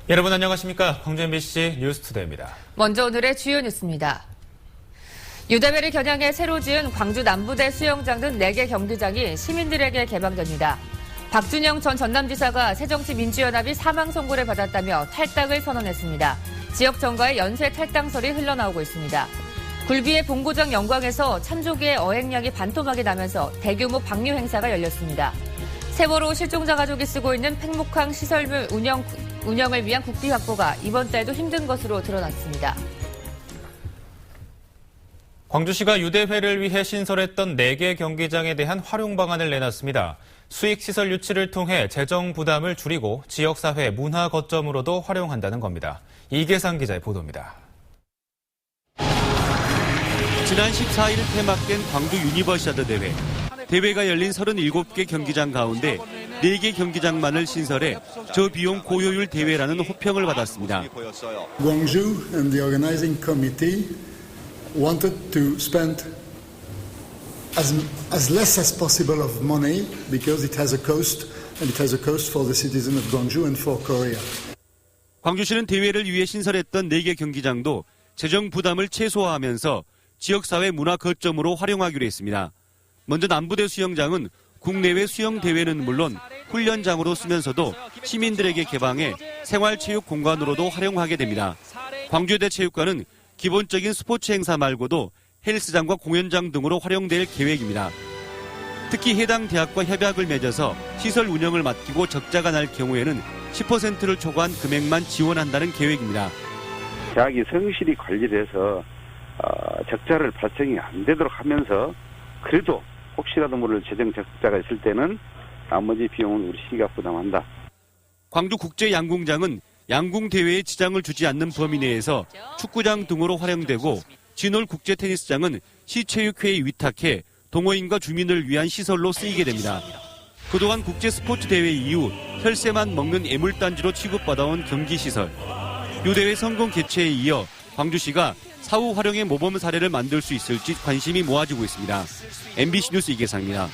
여러분 안녕하십니까? 광주 MBC 뉴스투데이입니다. 먼저 오늘의 주요 뉴스입니다. 유대회를 겨냥해 새로 지은 광주 남부대 수영장 등 4개 경기장이 시민들에게 개방됩니다. 박준영 전 전남지사가 새정치민주연합이 사망 선고를 받았다며 탈당을 선언했습니다. 지역 정가의 연쇄 탈당설이 흘러나오고 있습니다. 굴비의 본고장 영광에서 참조기의 어획량이 반토막이 나면서 대규모 방류 행사가 열렸습니다. 세월호 실종자 가족이 쓰고 있는 팽목항 시설물 운영을 위한 국비 확보가 이번 달도 힘든 것으로 드러났습니다. 광주시가 유대회를 위해 신설했던 4개 경기장에 대한 활용 방안을 내놨습니다. 수익시설 유치를 통해 재정 부담을 줄이고 지역사회 문화 거점으로도 활용한다는 겁니다. 이계상 기자의 보도입니다. 지난 14일 폐막된 광주 유니버시아드 대회. 대회가 열린 37개 경기장 가운데 4개 경기장만을 신설해 저비용 고효율 대회라는 호평을 받았습니다. Gwangju and the organizing committee wanted to spend as less as possible of money because it has a cost and it has a cost for the citizen of Gwangju and for Korea. 광주시는 대회를 위해 신설했던 4개 경기장도 재정 부담을 최소화하면서 지역사회 문화 거점으로 활용하기로 했습니다. 먼저 남부대 수영장은 국내외 수영 대회는 물론 훈련장으로 쓰면서도 시민들에게 개방해 생활체육 공간으로도 활용하게 됩니다. 광주대 체육관은 기본적인 스포츠 행사 말고도 헬스장과 공연장 등으로 활용될 계획입니다. 특히 해당 대학과 협약을 맺어서 시설 운영을 맡기고 적자가 날 경우에는 10%를 초과한 금액만 지원한다는 계획입니다. 대학이 성실히 관리를 해서 적자를 발생이 안 되도록 하면서 그래도 혹시라도 모를 재정 적자가 있을 때는 나머지 비용은 우리 시가 부담한다. 광주국제양궁장은 양궁대회에 지장을 주지 않는 범위 내에서 축구장 등으로 활용되고 진월국제테니스장은 시체육회에 위탁해 동호인과 주민을 위한 시설로 쓰이게 됩니다. 그동안 국제스포츠대회 이후 혈세만 먹는 애물단지로 취급받아온 경기시설. 유대회 성공 개최에 이어 광주시가 사후 활용의 모범 사례를 만들 수 있을지 관심이 모아지고 있습니다. MBC 뉴스 이계상입니다.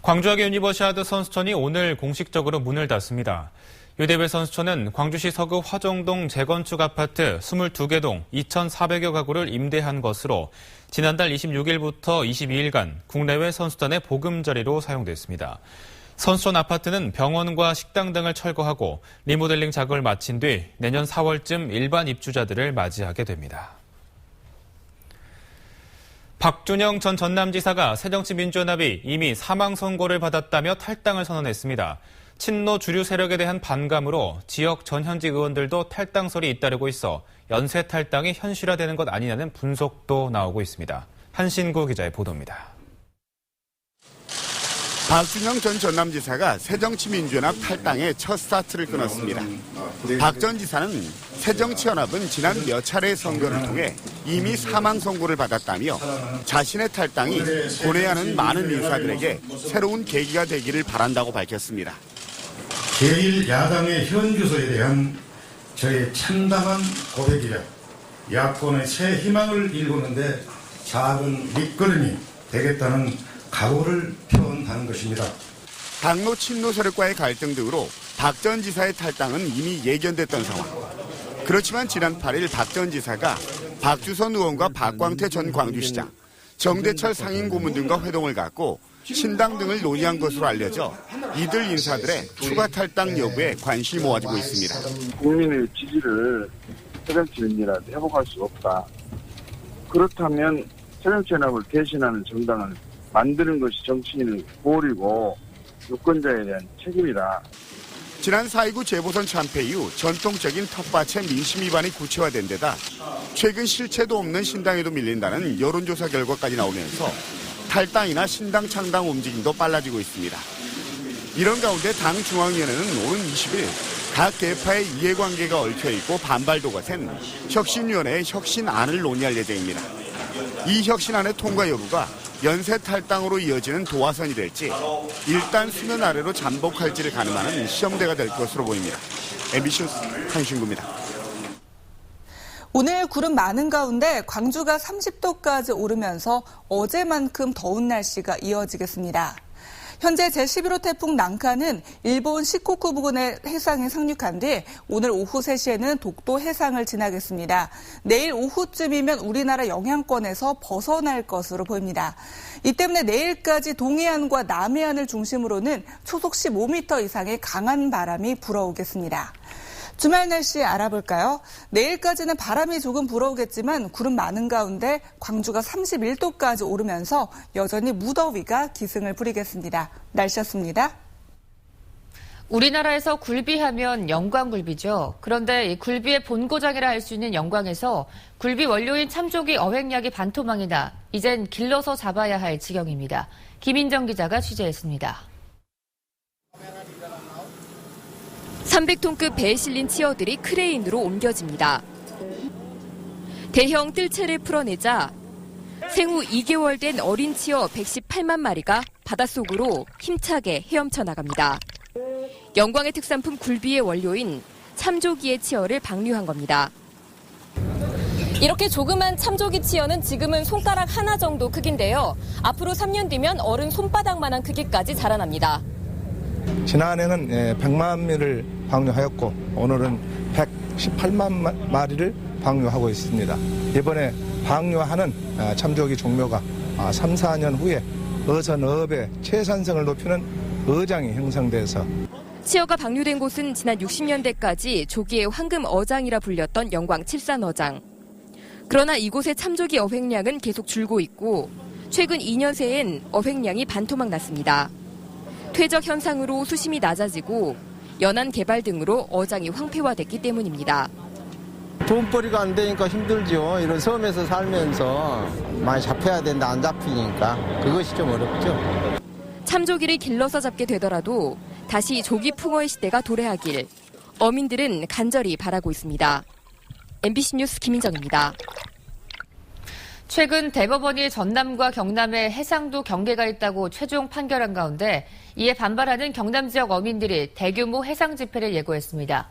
광주학예 유니버시아드 선수촌이 오늘 공식적으로 문을 닫습니다. 유대회 선수촌은 광주시 서구 화정동 재건축 아파트 22개 동 2,400여 가구를 임대한 것으로 지난달 26일부터 22일간 국내외 선수단의 보금자리로 사용됐습니다. 선수촌 아파트는 병원과 식당 등을 철거하고 리모델링 작업을 마친 뒤 내년 4월쯤 일반 입주자들을 맞이하게 됩니다. 박준영 전 전남지사가 새정치민주연합이 이미 사망 선고를 받았다며 탈당을 선언했습니다. 친노 주류 세력에 대한 반감으로 지역 전현직 의원들도 탈당설이 잇따르고 있어 연쇄 탈당이 현실화되는 것 아니냐는 분석도 나오고 있습니다. 한신구 기자의 보도입니다. 박준영 전 전남지사가 새정치민주연합 탈당에 첫 스타트를 끊었습니다. 박 전 지사는 새정치연합은 지난 몇 차례의 선거를 통해 이미 사망 선고를 받았다며 자신의 탈당이 보내야 하는 많은 인사들에게 새로운 계기가 되기를 바란다고 밝혔습니다. 제1야당의 현 주소에 대한 저의 참담한 고백이라 야권의 새 희망을 일구는데 작은 밑거름이 되겠다는 각오를 표현하는 것입니다. 당로 친노 세력과의 갈등 등으로 박 전 지사의 탈당은 이미 예견됐던 상황. 그렇지만 지난 8일 박 전 지사가 박주선 의원과 박광태 전 광주시장, 정대철 상임고문 등과 회동을 갖고 신당 등을 논의한 것으로 알려져 이들 인사들의 추가 탈당 여부에 관심이 모아지고 있습니다. 국민의 지지를 새정치연합이 회복할 수 없다. 그렇다면 새정치연합을 대신하는 정당을 만드는 것이 정치인의 도리고 유권자에 대한 책임이다. 지난 4.29 재보선 참패 이후 전통적인 텃밭의 민심 위반이 구체화된 데다 최근 실체도 없는 신당에도 밀린다는 여론조사 결과까지 나오면서 탈당이나 신당 창당 움직임도 빨라지고 있습니다. 이런 가운데 당 중앙위원회는 오는 20일 각 계파의 이해관계가 얽혀있고 반발도 거센 혁신위원회의 혁신안을 논의할 예정입니다. 이 혁신안의 통과 여부가 연쇄 탈당으로 이어지는 도화선이 될지 일단 수면 아래로 잠복할지를 가늠하는 시험대가 될 것으로 보입니다. MBC 뉴스 한신구입니다. 오늘 구름 많은 가운데 광주가 30도까지 오르면서 어제만큼 더운 날씨가 이어지겠습니다. 현재 제11호 태풍 난카는 일본 시코쿠 부근의 해상에 상륙한 뒤 오늘 오후 3시에는 독도 해상을 지나겠습니다. 내일 오후쯤이면 우리나라 영향권에서 벗어날 것으로 보입니다. 이 때문에 내일까지 동해안과 남해안을 중심으로는 초속 15m 이상의 강한 바람이 불어오겠습니다. 주말 날씨 알아볼까요? 내일까지는 바람이 조금 불어오겠지만 구름 많은 가운데 광주가 31도까지 오르면서 여전히 무더위가 기승을 부리겠습니다. 날씨였습니다. 우리나라에서 굴비하면 영광굴비죠. 그런데 이 굴비의 본고장이라 할 수 있는 영광에서 굴비 원료인 참조기 어획량이 반토막이다. 이젠 길러서 잡아야 할 지경입니다. 김인정 기자가 취재했습니다. 300톤급 배에 실린 치어들이 크레인으로 옮겨집니다. 대형 뜰채를 풀어내자 생후 2개월 된 어린 치어 118만 마리가 바닷속으로 힘차게 헤엄쳐 나갑니다. 영광의 특산품 굴비의 원료인 참조기의 치어를 방류한 겁니다. 이렇게 조그만 참조기 치어는 지금은 손가락 하나 정도 크기인데요. 앞으로 3년 뒤면 어른 손바닥만한 크기까지 자라납니다. 지난해는 100만 마리를 방류하였고 오늘은 118만 마리를 방류하고 있습니다. 이번에 방류하는 참조기 종묘가 3, 4년 후에 어선어업의 채산성을 높이는 어장이 형성돼서 치어가 방류된 곳은 지난 60년대까지 조기의 황금 어장이라 불렸던 영광 칠산어장. 그러나 이곳의 참조기 어획량은 계속 줄고 있고 최근 2년 새엔 어획량이 반토막 났습니다. 퇴적 현상으로 수심이 낮아지고 연안 개발 등으로 어장이 황폐화됐기 때문입니다. 돈벌이가 안 되니까 힘들죠. 이런 섬에서 살면서 많이 잡혀야 된다 안 잡히니까 그것이 좀 어렵죠. 참조기를 길러서 잡게 되더라도 다시 조기 풍어의 시대가 도래하길 어민들은 간절히 바라고 있습니다. MBC 뉴스 김인정입니다. 최근 대법원이 전남과 경남에 해상도 경계가 있다고 최종 판결한 가운데 이에 반발하는 경남 지역 어민들이 대규모 해상 집회를 예고했습니다.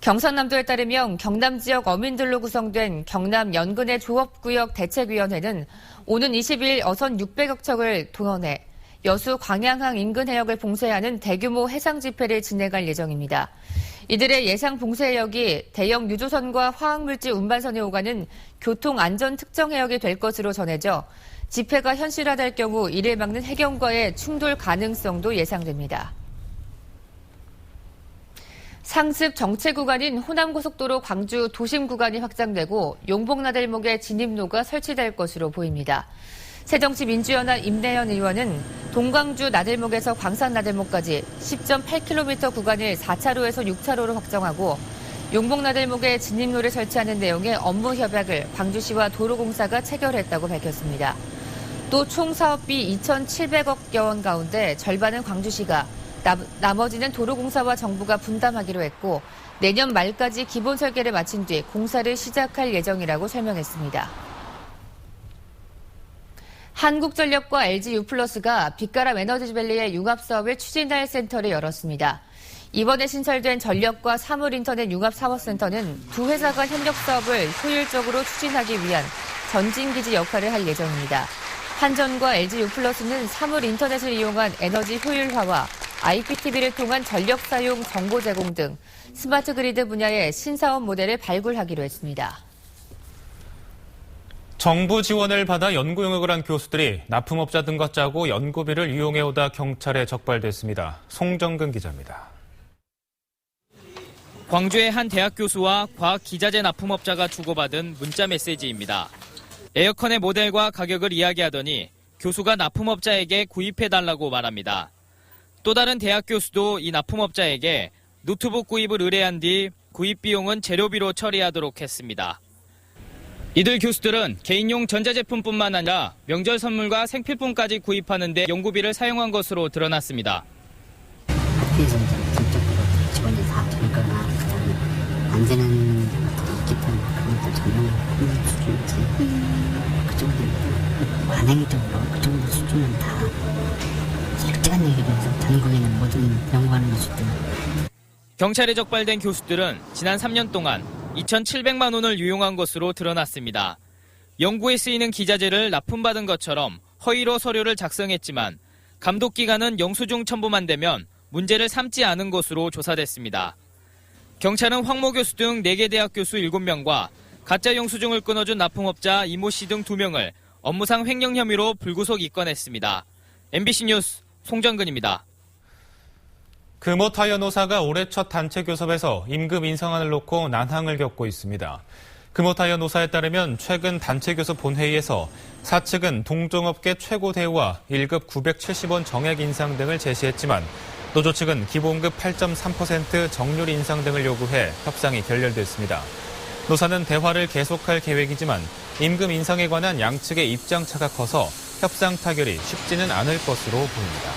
경상남도에 따르면 경남 지역 어민들로 구성된 경남 연근해 조업구역 대책위원회는 오는 20일 어선 600여 척을 동원해 여수 광양항 인근 해역을 봉쇄하는 대규모 해상 집회를 진행할 예정입니다. 이들의 예상 봉쇄 해역이 대형 유조선과 화학물질 운반선이 오가는 교통안전 특정 해역이 될 것으로 전해져 집회가 현실화될 경우 이를 막는 해경과의 충돌 가능성도 예상됩니다. 상습 정체 구간인 호남고속도로 광주 도심 구간이 확장되고 용복나들목에 진입로가 설치될 것으로 보입니다. 새정치민주연합 임내현 의원은 동광주 나들목에서 광산나들목까지 10.8km 구간을 4차로에서 6차로로 확정하고 용복나들목에 진입로를 설치하는 내용의 업무 협약을 광주시와 도로공사가 체결했다고 밝혔습니다. 또 총 사업비 2,700억여 원 가운데 절반은 광주시가, 나머지는 도로공사와 정부가 분담하기로 했고 내년 말까지 기본 설계를 마친 뒤 공사를 시작할 예정이라고 설명했습니다. 한국전력과 LG유플러스가 빛가람 에너지밸리의 융합사업을 추진할 센터를 열었습니다. 이번에 신설된 전력과 사물인터넷 융합사업센터는 두 회사 간 협력사업을 효율적으로 추진하기 위한 전진기지 역할을 할 예정입니다. 한전과 LG유플러스는 사물인터넷을 이용한 에너지 효율화와 IPTV를 통한 전력 사용 정보 제공 등 스마트 그리드 분야의 신사업 모델을 발굴하기로 했습니다. 정부 지원을 받아 연구 용역을 한 교수들이 납품업자 등과 짜고 연구비를 이용해오다 경찰에 적발됐습니다. 송정근 기자입니다. 광주의 한 대학 교수와 과학 기자재 납품업자가 주고받은 문자 메시지입니다. 에어컨의 모델과 가격을 이야기하더니 교수가 납품업자에게 구입해달라고 말합니다. 또 다른 대학 교수도 이 납품업자에게 노트북 구입을 의뢰한 뒤 구입 비용은 재료비로 처리하도록 했습니다. 이들 교수들은 개인용 전자제품뿐만 아니라 명절 선물과 생필품까지 구입하는 데 연구비를 사용한 것으로 드러났습니다. 학교에서 전적으로 직원들 다 보니까 안전한 것들이 있기 때문에 그런 것도 전혀 수준이지. 그 정도 관행적으로 그 정도 수준은 다 솔직한 얘기를 해서 전국에는 모든 연구하는 교수들. 경찰에 적발된 교수들은 지난 3년 동안 2,700만 원을 유용한 것으로 드러났습니다. 연구에 쓰이는 기자재를 납품받은 것처럼 허위로 서류를 작성했지만 감독 기간은 영수증 첨부만 되면 문제를 삼지 않은 것으로 조사됐습니다. 경찰은 황모 교수 등 4개 대학 교수 7명과 가짜 영수증을 끊어준 납품업자 이모 씨 등 2명을 업무상 횡령 혐의로 불구속 입건했습니다. MBC 뉴스 송정근입니다. 금호타이어 노사가 올해 첫 단체 교섭에서 임금 인상안을 놓고 난항을 겪고 있습니다. 금호타이어 노사에 따르면 최근 단체 교섭 본회의에서 사측은 동종업계 최고 대우와 1급 970원 정액 인상 등을 제시했지만 노조 측은 기본급 8.3% 정률 인상 등을 요구해 협상이 결렬됐습니다. 노사는 대화를 계속할 계획이지만 임금 인상에 관한 양측의 입장 차가 커서 협상 타결이 쉽지는 않을 것으로 보입니다.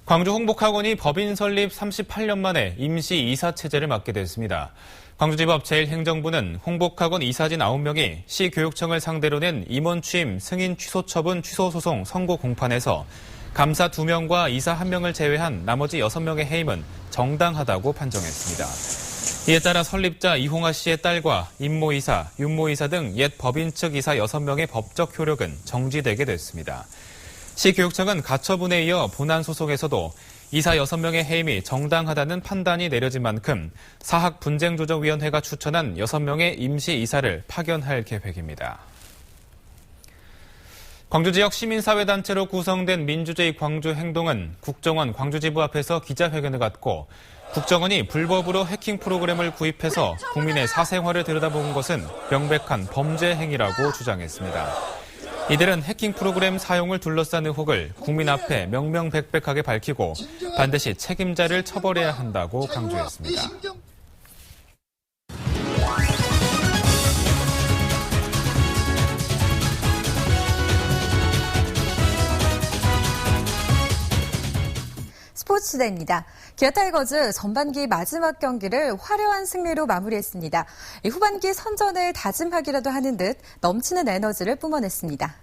광주 홍복학원이 법인 설립 38년 만에 임시 이사 체제를 맡게 됐습니다. 광주지법 제1행정부는 홍복학원 이사진 9명이 시교육청을 상대로 낸 임원 취임 승인 취소 처분 취소 소송 선고 공판에서 감사 2명과 이사 1명을 제외한 나머지 6명의 해임은 정당하다고 판정했습니다. 이에 따라 설립자 이홍아 씨의 딸과 임모이사, 윤모이사 등 옛 법인 측 이사 6명의 법적 효력은 정지되게 됐습니다. 시교육청은 가처분에 이어 본안 소송에서도 이사 6명의 해임이 정당하다는 판단이 내려진 만큼 사학분쟁조정위원회가 추천한 6명의 임시 이사를 파견할 계획입니다. 광주 지역 시민사회단체로 구성된 민주주의 광주행동은 국정원 광주지부 앞에서 기자회견을 갖고 국정원이 불법으로 해킹 프로그램을 구입해서 국민의 사생활을 들여다본 것은 명백한 범죄 행위라고 주장했습니다. 이들은 해킹 프로그램 사용을 둘러싼 의혹을 국민 앞에 명명백백하게 밝히고 반드시 책임자를 처벌해야 한다고 강조했습니다. 스포츠시대입니다. 기아 타이거즈 전반기 마지막 경기를 화려한 승리로 마무리했습니다. 후반기 선전을 다짐하기라도 하는 듯 넘치는 에너지를 뿜어냈습니다.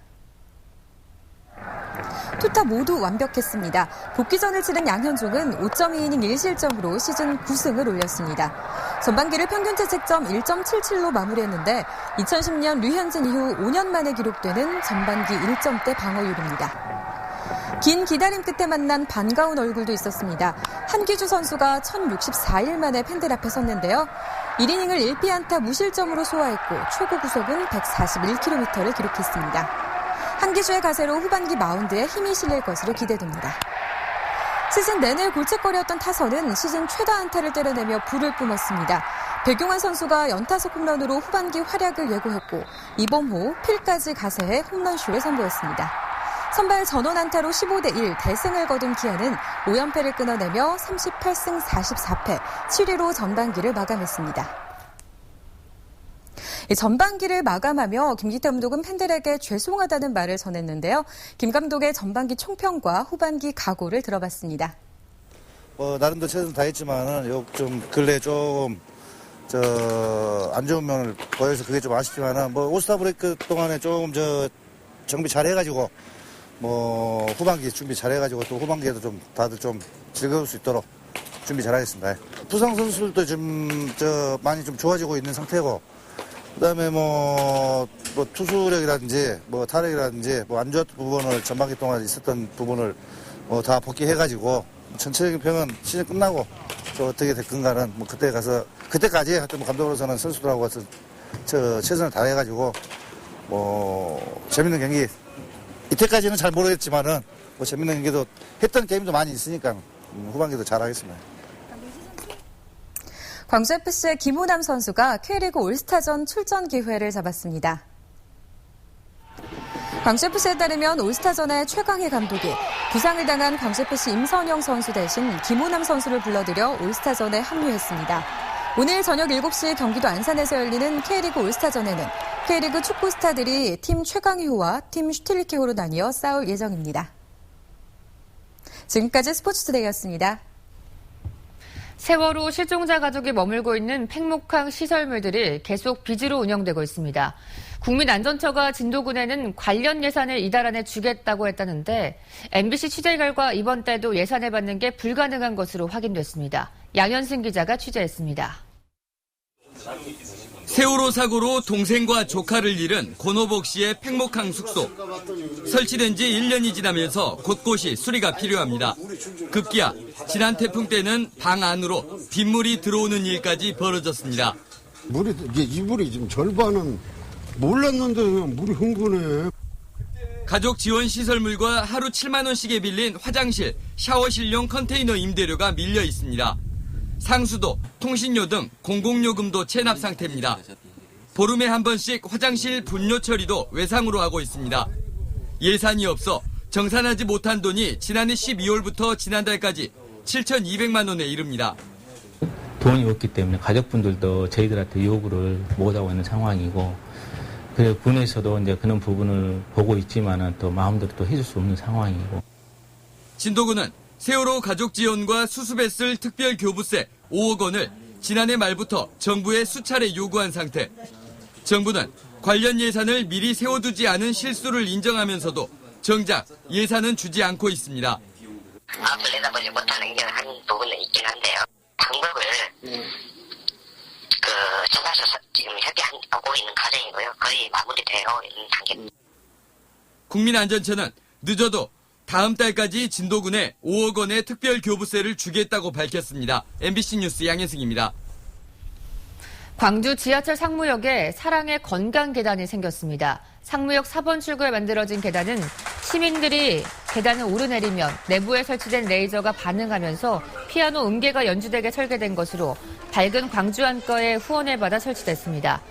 투타 모두 완벽했습니다. 복귀전을 치른 양현종은 5.2이닝 1실점으로 시즌 9승을 올렸습니다. 전반기를 평균 자책점 1.77로 마무리했는데 2010년 류현진 이후 5년 만에 기록되는 전반기 1점대 방어율입니다. 긴 기다림 끝에 만난 반가운 얼굴도 있었습니다. 한기주 선수가 1064일 만에 팬들 앞에 섰는데요. 1이닝을 1피안타 무실점으로 소화했고 최고 구속은 141km를 기록했습니다. 한기주의 가세로 후반기 마운드에 힘이 실릴 것으로 기대됩니다. 시즌 내내 골칫거리였던 타선은 시즌 최다 안타를 때려내며 불을 뿜었습니다. 백용환 선수가 연타석 홈런으로 후반기 활약을 예고했고 이범호, 필까지 가세해 홈런쇼를 선보였습니다. 선발 전원 안타로 15대1 대승을 거둔 기아는 5연패를 끊어내며 38승 44패 7위로 전반기를 마감했습니다. 전반기를 마감하며 김기태 감독은 팬들에게 죄송하다는 말을 전했는데요. 김 감독의 전반기 총평과 후반기 각오를 들어봤습니다. 나름대로 최선을 다했지만은 좀 근래 좀 안 좋은 면을 보여서 그게 좀 아쉽지만은 올스타 브레이크 동안에 좀 정비 잘 해가지고 후반기 준비 잘 해가지고 또 후반기에도 좀 다들 좀 즐거울 수 있도록 준비 잘 하겠습니다. 부상 선수들도 좀 많이 좀 좋아지고 있는 상태고 그다음에 투수력이라든지 타력이라든지 안 좋았던 부분을 전반기 동안 있었던 부분을 다 복귀해가지고 전체적인 평은 시즌 끝나고 어떻게 됐건가는 그때까지 하여튼 감독으로서는 선수들하고 최선을 다해가지고 재밌는 경기 이때까지는 잘 모르겠지만은 재밌는 경기도 했던 게임도 많이 있으니까 후반기도 잘하겠습니다. 광주FC의 김우남 선수가 K리그 올스타전 출전 기회를 잡았습니다. 광주FC에 따르면 올스타전의 최강희 감독이 부상을 당한 광주FC 임선영 선수 대신 김우남 선수를 불러들여 올스타전에 합류했습니다. 오늘 저녁 7시 경기도 안산에서 열리는 K리그 올스타전에는 K리그 축구 스타들이 팀 최강희호와 팀 슈틸리케호로 나뉘어 싸울 예정입니다. 지금까지 스포츠투데이였습니다. 세월호 실종자 가족이 머물고 있는 팽목항 시설물들이 계속 빚으로 운영되고 있습니다. 국민안전처가 진도군에는 관련 예산을 이달 안에 주겠다고 했다는데 MBC 취재 결과 이번 달도 예산을 받는 게 불가능한 것으로 확인됐습니다. 양현승 기자가 취재했습니다. 세월호 사고로 동생과 조카를 잃은 권호복 씨의 팽목항 숙소. 설치된 지 1년이 지나면서 곳곳이 수리가 필요합니다. 급기야 지난 태풍 때는 방 안으로 빗물이 들어오는 일까지 벌어졌습니다. 이불이 지금 절반은 몰랐는데 물이 흥분해. 가족 지원 시설물과 하루 7만 원씩에 빌린 화장실, 샤워실용 컨테이너 임대료가 밀려 있습니다. 상수도, 통신료 등 공공요금도 체납 상태입니다. 보름에 한 번씩 화장실 분뇨 처리도 외상으로 하고 있습니다. 예산이 없어 정산하지 못한 돈이 지난해 12월부터 지난달까지 7,200만 원에 이릅니다. 돈이 없기 때문에 가족분들도 저희들한테 요구를 못하고 있는 상황이고, 그래서 군에서도 이제 그런 부분을 보고 있지만은 또 마음대로 또 해줄 수 없는 상황이고. 진도군은 세월호 가족 지원과 수습에 쓸 특별 교부세 5억 원을 지난해 말부터 정부에 수차례 요구한 상태. 정부는 관련 예산을 미리 세워두지 않은 실수를 인정하면서도 정작 예산은 주지 않고 있습니다. 앞을 내다보지 못하는 게 한 부분은 있긴 한데요. 방법을 찾아서 지금 협의하고 있는 과정이고요. 거의 마무리되어 있는 단계. 국민안전처는 늦어도 다음 달까지 진도군에 5억 원의 특별 교부세를 주겠다고 밝혔습니다. MBC 뉴스 양현승입니다. 광주 지하철 상무역에 사랑의 건강 계단이 생겼습니다. 상무역 4번 출구에 만들어진 계단은 시민들이 계단을 오르내리면 내부에 설치된 레이저가 반응하면서 피아노 음계가 연주되게 설계된 것으로 밝은 광주안과의 후원을 받아 설치됐습니다.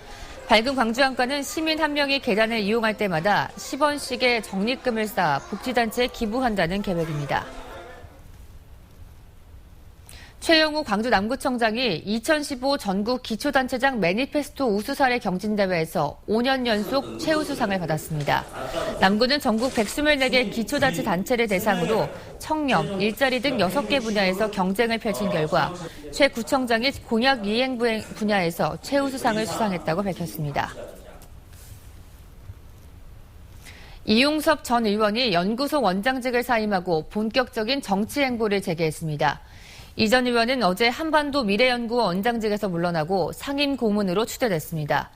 밝은 광주안과는 시민 한 명이 계단을 이용할 때마다 10원씩의 적립금을 쌓아 복지단체에 기부한다는 계획입니다. 최영우 광주 남구청장이 2015 전국 기초단체장 매니페스토 우수사례 경진대회에서 5년 연속 최우수상을 받았습니다. 남구는 전국 124개 기초자치 단체를 대상으로 청렴, 일자리 등 6개 분야에서 경쟁을 펼친 결과 최 구청장이 공약 이행 분야에서 최우수상을 수상했다고 밝혔습니다. 이용섭 전 의원이 연구소 원장직을 사임하고 본격적인 정치 행보를 재개했습니다. 이 전 의원은 어제 한반도 미래연구원 원장직에서 물러나고 상임 고문으로 추대됐습니다.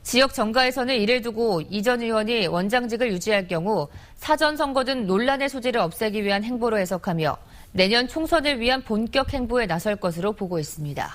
지역 정가에서는 이를 두고 이 전 의원이 원장직을 유지할 경우 사전 선거 등 논란의 소지를 없애기 위한 행보로 해석하며 내년 총선을 위한 본격 행보에 나설 것으로 보고 있습니다.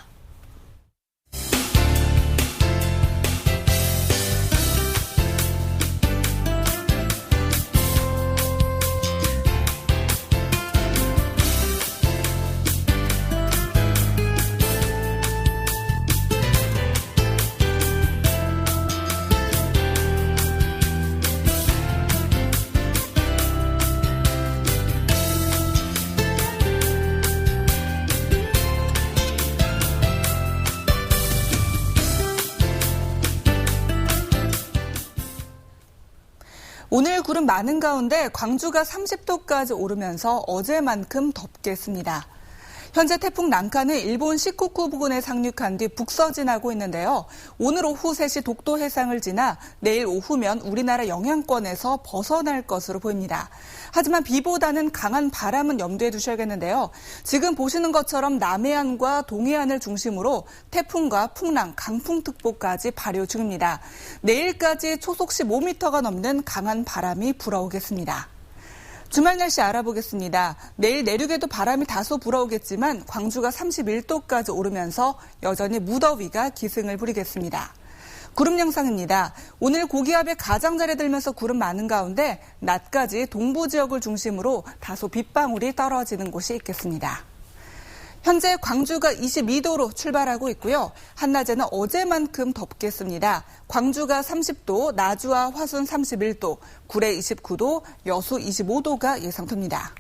오늘 구름 많은 가운데 광주가 30도까지 오르면서 어제만큼 덥겠습니다. 현재 태풍 난카는 일본 시코쿠 부근에 상륙한 뒤 북서진하고 있는데요. 오늘 오후 3시 독도 해상을 지나 내일 오후면 우리나라 영향권에서 벗어날 것으로 보입니다. 하지만 비보다는 강한 바람은 염두에 두셔야겠는데요. 지금 보시는 것처럼 남해안과 동해안을 중심으로 태풍과 풍랑, 강풍특보까지 발효 중입니다. 내일까지 초속 15m가 넘는 강한 바람이 불어오겠습니다. 주말 날씨 알아보겠습니다. 내일 내륙에도 바람이 다소 불어오겠지만 광주가 31도까지 오르면서 여전히 무더위가 기승을 부리겠습니다. 구름 영상입니다. 오늘 고기압의 가장자리에 들면서 구름 많은 가운데 낮까지 동부 지역을 중심으로 다소 빗방울이 떨어지는 곳이 있겠습니다. 현재 광주가 22도로 출발하고 있고요. 한낮에는 어제만큼 덥겠습니다. 광주가 30도, 나주와 화순 31도, 구례 29도, 여수 25도가 예상됩니다.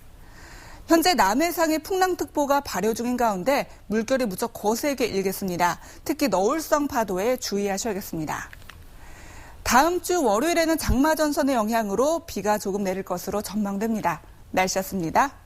현재 남해상에 풍랑특보가 발효 중인 가운데 물결이 무척 거세게 일겠습니다. 특히 너울성 파도에 주의하셔야겠습니다. 다음 주 월요일에는 장마전선의 영향으로 비가 조금 내릴 것으로 전망됩니다. 날씨였습니다.